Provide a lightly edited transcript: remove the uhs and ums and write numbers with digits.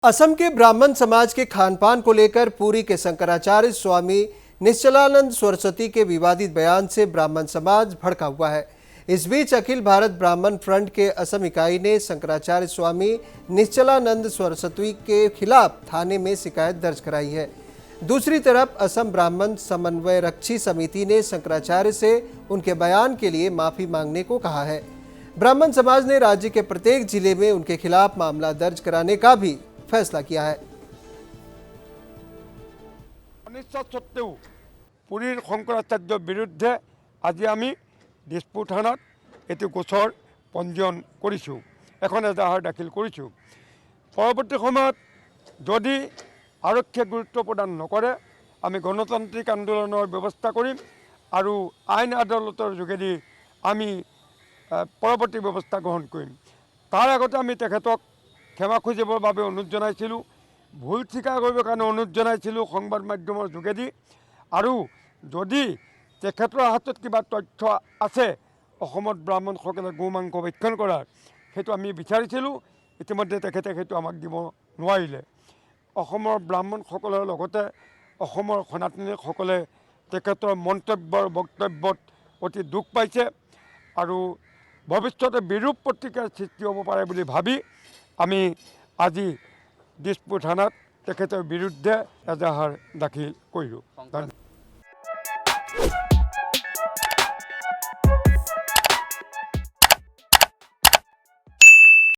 असम के ब्राह्मण समाज के खान-पान को लेकर पुरी के शंकराचार्य स्वामी निश्चलानंद सरस्वती के विवादित बयान से ब्राह्मण समाज भड़का हुआ है। इस बीच अखिल भारत ब्राह्मण फ्रंट के असम इकाई ने शंकराचार्य स्वामी निश्चलानंद सरस्वती के खिलाफ थाने में शिकायत दर्ज कराई है। दूसरी तरफ असम ब्राह्मण समन्वय रक्षी समिति ने शंकराचार्य से उनके बयान के लिए माफी मांगने को कहा है। ब्राह्मण समाज ने राज्य के प्रत्येक जिले में उनके खिलाफ मामला दर्ज कराने का भी फैसला किया है। अनिश्चित सत्त्वेও पुरीर शंकराचार्य विरुद्धे आज आमी दिसपुर थानात एटी गोचर पंजीयन करिछु, एखन एजाहार दाखिल करिछु। परवर्ती समयत यदि आरक्षीये गुरुत्व प्रदान नकरे आमी गणतान्त्रिक आंदोलনৰ व्यवस्था करिम आरु आईन आदालतर जोगेदि आमी परवर्ती व्यवस्था ग्रहण करिम। तार आगते आमी तेखेतक क्षमा खुजिবৰ বাবে অনুৰোধ জনাইছিলোঁ, ভুল স্বীকাৰ কৰিবৰ কাৰণে অনুৰোধ জনাইছিলোঁ সংবাদ মাধ্যমৰ যোগেদি। আৰু যদি তেখেতৰ হাতত কিবা তথ্য আছে অসমত ব্ৰাহ্মণসকলে গোমাংস ভক্ষণ কৰাৰ, সেইটো আমি বিচাৰিছিলোঁ। ইতিমধ্যে তেখেতে সেইটো আমাক দিব নোৱাৰিলে। অসমৰ ব্ৰাহ্মণসকলৰ লগতে অসমৰ সনাতনীসকলে তেখেতৰ মন্তব্যৰ বক্তব্যত অতি দুখ পাইছে আৰু ভৱিষ্যতে বিৰূপ প্ৰতিক্ৰিয়াৰ সৃষ্টি হ'ব পাৰে বুলি ভাবি আমি আজি দিছপুৰ থানাত তেখেতৰ বিৰুদ্ধে এজাহাৰ দাখিল কৰিলোঁ।